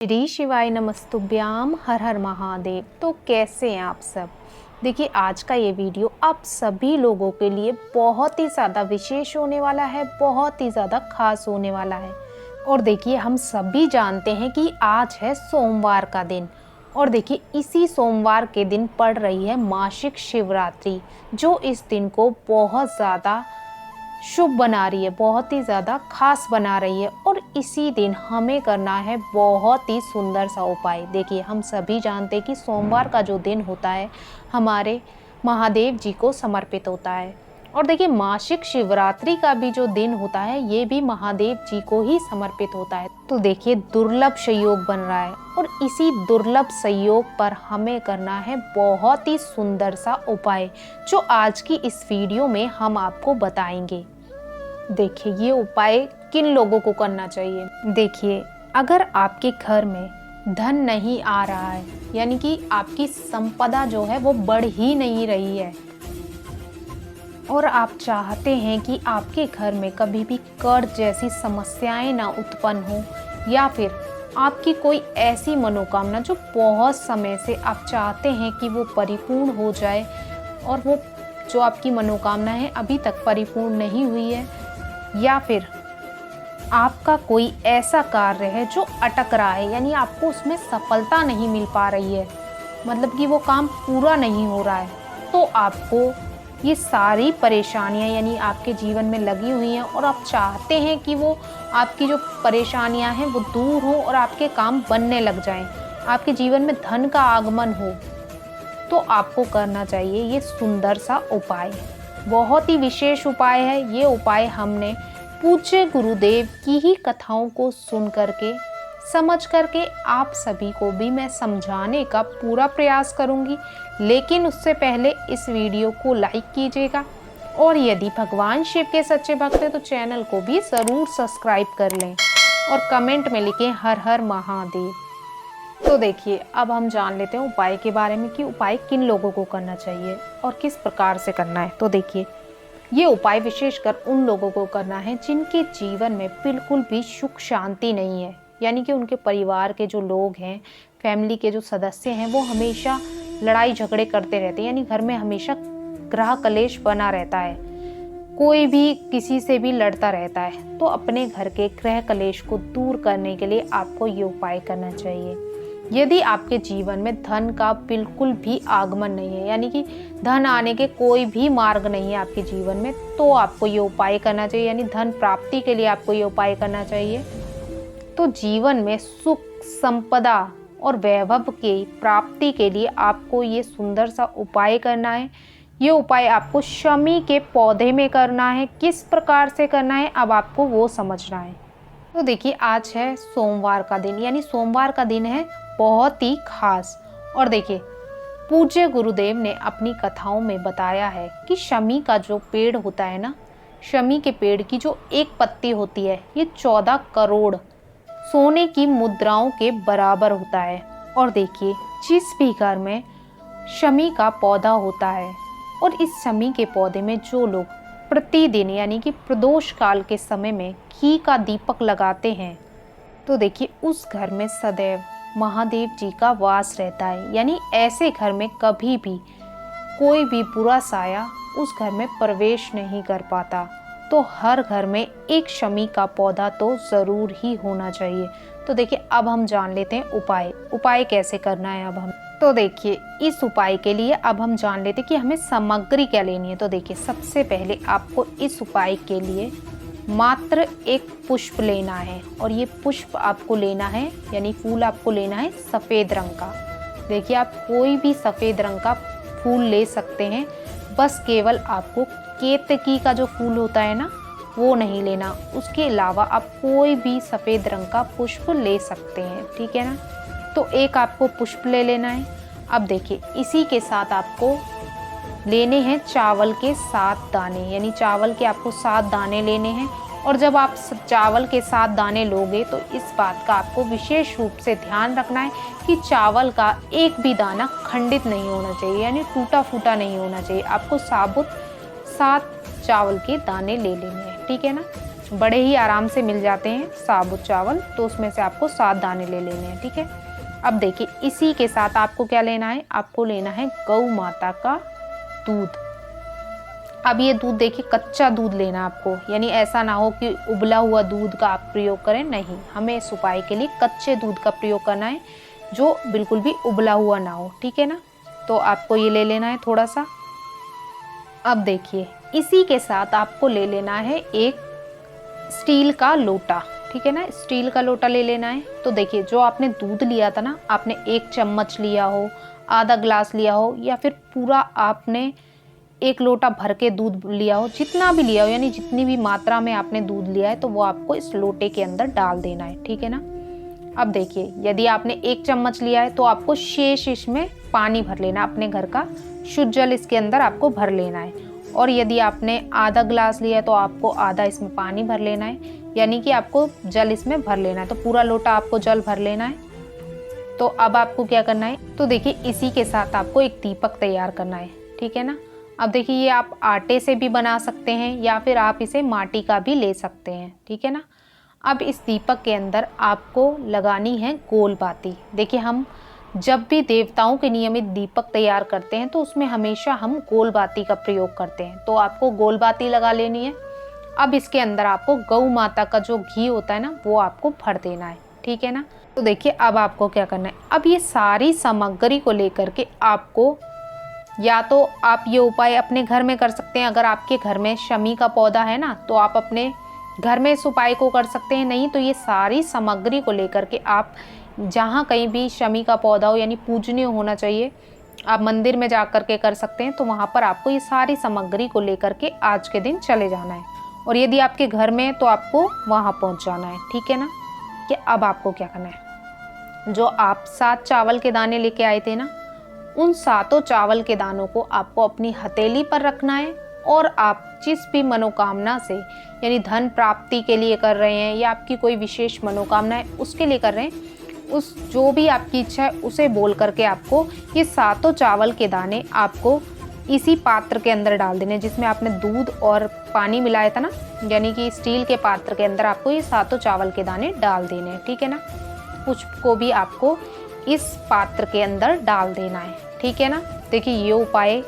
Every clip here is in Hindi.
श्री शिवाय नमस्तुभ्याम हर हर महादेव। तो कैसे हैं आप सब। देखिए आज का ये वीडियो आप सभी लोगों के लिए बहुत ही ज़्यादा विशेष होने वाला है, बहुत ही ज़्यादा खास होने वाला है। और देखिए हम सभी जानते हैं कि आज है सोमवार का दिन और देखिए इसी सोमवार के दिन पड़ रही है मासिक शिवरात्रि, जो इस दिन को बहुत ज़्यादा शुभ बना रही है, बहुत ही ज़्यादा खास बना रही है। और इसी दिन हमें करना है बहुत ही सुंदर सा उपाय। देखिए हम सभी जानते हैं कि सोमवार का जो दिन होता है हमारे महादेव जी को समर्पित होता है। और देखिए मासिक शिवरात्रि का भी जो दिन होता है ये भी महादेव जी को ही समर्पित होता है। तो देखिए दुर्लभ संयोग बन रहा है और इसी दुर्लभ संयोग पर हमें करना है बहुत ही सुंदर सा उपाय, जो आज की इस वीडियो में हम आपको बताएंगे। देखिए ये उपाय किन लोगों को करना चाहिए। देखिए अगर आपके घर में धन नहीं आ रहा है, यानी कि आपकी संपदा जो है वो बढ़ ही नहीं रही है और आप चाहते हैं कि आपके घर में कभी भी कर्ज जैसी समस्याएं ना उत्पन्न हो, या फिर आपकी कोई ऐसी मनोकामना जो बहुत समय से आप चाहते हैं कि वो परिपूर्ण हो जाए और वो जो आपकी मनोकामना है अभी तक परिपूर्ण नहीं हुई है, या फिर आपका कोई ऐसा कार्य है जो अटक रहा है, यानी आपको उसमें सफलता नहीं मिल पा रही है, मतलब कि वो काम पूरा नहीं हो रहा है, तो आपको ये सारी परेशानियां यानी आपके जीवन में लगी हुई हैं और आप चाहते हैं कि वो आपकी जो परेशानियां हैं वो दूर हो और आपके काम बनने लग जाएं, आपके जीवन में धन का आगमन हो, तो आपको करना चाहिए ये सुंदर सा उपाय। बहुत ही विशेष उपाय है ये उपाय। हमने पूज्य गुरुदेव की ही कथाओं को सुन करके समझ करके आप सभी को भी मैं समझाने का पूरा प्रयास करूंगी, लेकिन उससे पहले इस वीडियो को लाइक कीजिएगा और यदि भगवान शिव के सच्चे भक्त हैं तो चैनल को भी ज़रूर सब्सक्राइब कर लें और कमेंट में लिखें हर हर महादेव। तो देखिए अब हम जान लेते हैं उपाय के बारे में कि उपाय किन लोगों को करना चाहिए और किस प्रकार से करना है। तो देखिए ये उपाय विशेषकर उन लोगों को करना है जिनके जीवन में बिल्कुल भी सुख शांति नहीं है, यानी कि उनके परिवार के जो लोग हैं, फैमिली के जो सदस्य हैं, वो हमेशा लड़ाई झगड़े करते रहते हैं, यानी घर में हमेशा ग्रह कलेश बना रहता है, कोई भी किसी से भी लड़ता रहता है। तो अपने घर के ग्रह कलेश को दूर करने के लिए आपको ये उपाय करना चाहिए। यदि आपके जीवन में धन का बिल्कुल भी आगमन नहीं है, यानी कि धन आने के कोई भी मार्ग नहीं है आपके जीवन में, तो आपको ये उपाय करना चाहिए, यानी धन प्राप्ति के लिए आपको ये उपाय करना चाहिए। तो जीवन में सुख संपदा और वैभव की प्राप्ति के लिए आपको ये सुंदर सा उपाय करना है। ये उपाय आपको शमी के पौधे में करना है। किस प्रकार से करना है अब आपको वो समझना है। तो देखिए आज है सोमवार का दिन, यानी सोमवार का दिन है बहुत ही खास। और देखिए पूज्य गुरुदेव ने अपनी कथाओं में बताया है कि शमी का जो पेड़ होता है ना, शमी के पेड़ की जो एक पत्ती होती है ये 14 करोड़ सोने की मुद्राओं के बराबर होता है। और देखिए जिस भी घर में शमी का पौधा होता है और इस शमी के पौधे में जो लोग प्रतिदिन यानी कि प्रदोष काल के समय में घी का दीपक लगाते हैं, तो देखिए उस घर में सदैव महादेव जी का वास रहता है, यानी ऐसे घर में कभी भी कोई भी बुरा साया उस घर में प्रवेश नहीं कर पाता। तो हर घर में एक शमी का पौधा तो ज़रूर ही होना चाहिए। तो देखिए अब हम जान लेते हैं उपाय कैसे करना है। अब हम तो देखिए इस उपाय के लिए अब हम जान लेते हैं कि हमें सामग्री क्या लेनी है। तो देखिए सबसे पहले आपको इस उपाय के लिए मात्र एक पुष्प लेना है, और ये पुष्प आपको लेना है यानी फूल आपको लेना है सफ़ेद रंग का। देखिए आप कोई भी सफ़ेद रंग का फूल ले सकते हैं, बस केवल आपको केतकी का जो फूल होता है ना वो नहीं लेना, उसके अलावा आप कोई भी सफ़ेद रंग का पुष्प ले सकते हैं, ठीक है ना। तो एक आपको पुष्प ले लेना है। अब देखिए इसी के साथ आपको लेने हैं चावल के 7 दाने, यानी चावल के आपको 7 दाने लेने हैं। और जब आप चावल के 7 दाने लोगे तो इस बात का आपको विशेष रूप से ध्यान रखना है कि चावल का एक भी दाना खंडित नहीं होना चाहिए, यानी टूटा फूटा नहीं होना चाहिए। आपको साबुत 7 चावल के दाने ले लेने हैं, ठीक है ना। बड़े ही आराम से मिल जाते हैं साबुत चावल, तो उसमें से आपको 7 दाने ले लेने हैं, ठीक है। अब देखिए इसी के साथ आपको क्या लेना है, आपको लेना है गौ माता का दूध। अब ये दूध देखिए कच्चा दूध लेना आपको, यानी ऐसा ना हो कि उबला हुआ दूध का आप प्रयोग करें, नहीं, हमें इस उपाय के लिए कच्चे दूध का प्रयोग करना है जो बिल्कुल भी उबला हुआ ना हो, ठीक है ना। तो आपको ये ले लेना है थोड़ा सा। अब देखिए इसी के साथ आपको ले लेना है एक स्टील का लोटा, ठीक है ना, स्टील का लोटा ले लेना है। तो देखिए जो आपने दूध लिया था ना, आपने 1 चम्मच लिया हो, आधा ग्लास लिया हो, या फिर पूरा आपने 1 लोटा भर के दूध लिया हो, जितना भी लिया हो, यानी जितनी भी मात्रा में आपने दूध लिया है तो वो आपको इस लोटे के अंदर डाल देना है, ठीक है ना। अब देखिए यदि आपने 1 चम्मच लिया है तो आपको शेष इसमें पानी भर लेना, अपने घर का शुद्ध जल इसके अंदर आपको भर लेना है। और यदि आपने आधा ग्लास लिया है तो आपको आधा इसमें पानी भर लेना है, यानी कि आपको जल इसमें भर लेना है, तो पूरा लोटा आपको जल भर लेना है। तो अब आपको क्या करना है, तो देखिए इसी के साथ आपको एक दीपक तैयार करना है, ठीक है ना। अब देखिए ये आप आटे से भी बना सकते हैं या फिर आप इसे माटी का भी ले सकते हैं, ठीक है ना। अब इस दीपक के अंदर आपको लगानी है गोल बाती। देखिए हम जब भी देवताओं के नियमित दीपक तैयार करते हैं तो उसमें हमेशा हम गोल बाती का प्रयोग करते हैं, तो आपको गोल बाती लगा लेनी है। अब इसके अंदर आपको गौ माता का जो घी होता है ना, वो आपको भर देना है, ठीक है ना। तो देखिए अब आपको क्या करना है, अब ये सारी सामग्री को लेकर के आपको, या तो आप ये उपाय अपने घर में कर सकते हैं, अगर आपके घर में शमी का पौधा है ना तो आप अपने घर में इस उपाय को कर सकते हैं, नहीं तो ये सारी सामग्री को लेकर के आप जहाँ कहीं भी शमी का पौधा हो, यानी पूजनीय होना चाहिए, आप मंदिर में जा कर के कर सकते हैं, तो वहाँ पर आपको ये सारी सामग्री को लेकर के आज के दिन चले जाना है। और यदि आपके घर में है तो आपको वहाँ पहुँच जाना है, ठीक है ना। कि अब आपको क्या करना है, जो आप 7 चावल के दाने लेके आए थे ना, उन 7 चावल के दानों को आपको अपनी हथेली पर रखना है, और आप जिस भी मनोकामना से, यानी धन प्राप्ति के लिए कर रहे हैं या आपकी कोई विशेष मनोकामना है उसके लिए कर रहे हैं, उस जो भी आपकी इच्छा है उसे बोल करके आपको ये 7 चावल के दाने आपको इसी पात्र के अंदर डाल देने जिसमें आपने दूध और पानी मिलाया था ना, यानी कि स्टील के पात्र के अंदर आपको ये 7 चावल के दाने डाल देने हैं, ठीक है ना। पुष्प को भी आपको इस पात्र के अंदर डाल देना है, ठीक है ना। देखिए ये उपाय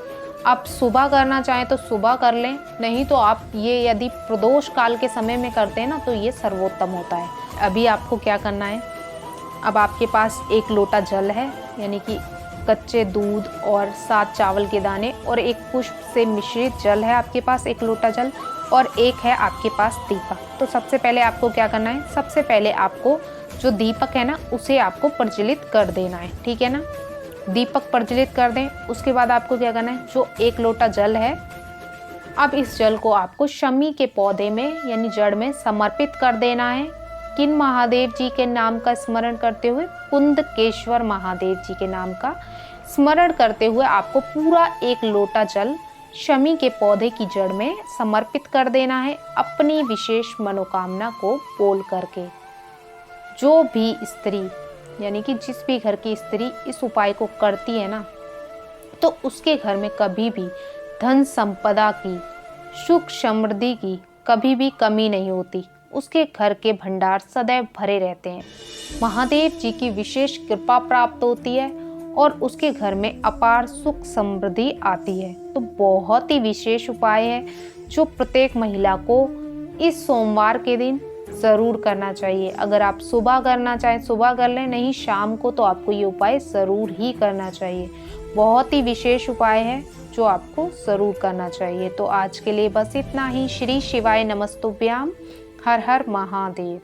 आप सुबह करना चाहें तो सुबह कर लें, नहीं तो आप ये यदि प्रदोष काल के समय में करते हैं ना तो ये सर्वोत्तम होता है। अभी आपको क्या करना है, अब आपके पास 1 लोटा जल है, यानी कि कच्चे दूध और 7 चावल के दाने और एक पुष्प से मिश्रित जल है आपके पास, 1 लोटा जल, और एक है आपके पास दीपक। तो सबसे पहले आपको क्या करना है, सबसे पहले आपको जो दीपक है ना उसे आपको प्रज्वलित कर देना है, ठीक है ना। दीपक प्रज्वलित कर दें, उसके बाद आपको क्या करना है, जो 1 लोटा जल है, अब इस जल को आपको शमी के पौधे में यानी जड़ में समर्पित कर देना है। किन महादेव जी के नाम का स्मरण करते हुए, कुंदकेश्वर महादेव जी के नाम का स्मरण करते हुए आपको पूरा 1 लोटा जल शमी के पौधे की जड़ में समर्पित कर देना है, अपनी विशेष मनोकामना को बोल करके। जो भी स्त्री, यानी कि जिस भी घर की स्त्री इस उपाय को करती है ना, तो उसके घर में कभी भी धन संपदा की, सुख समृद्धि की कभी भी कमी नहीं होती, उसके घर के भंडार सदैव भरे रहते हैं, महादेव जी की विशेष कृपा प्राप्त होती है और उसके घर में अपार सुख समृद्धि आती है। तो बहुत ही विशेष उपाय है जो प्रत्येक महिला को इस सोमवार के दिन ज़रूर करना चाहिए। अगर आप सुबह करना चाहें सुबह कर लें, नहीं शाम को, तो आपको ये उपाय ज़रूर ही करना चाहिए। बहुत ही विशेष उपाय है जो आपको ज़रूर करना चाहिए। तो आज के लिए बस इतना ही। श्री शिवाय नमस्तुभ्याम। हर हर महादेव।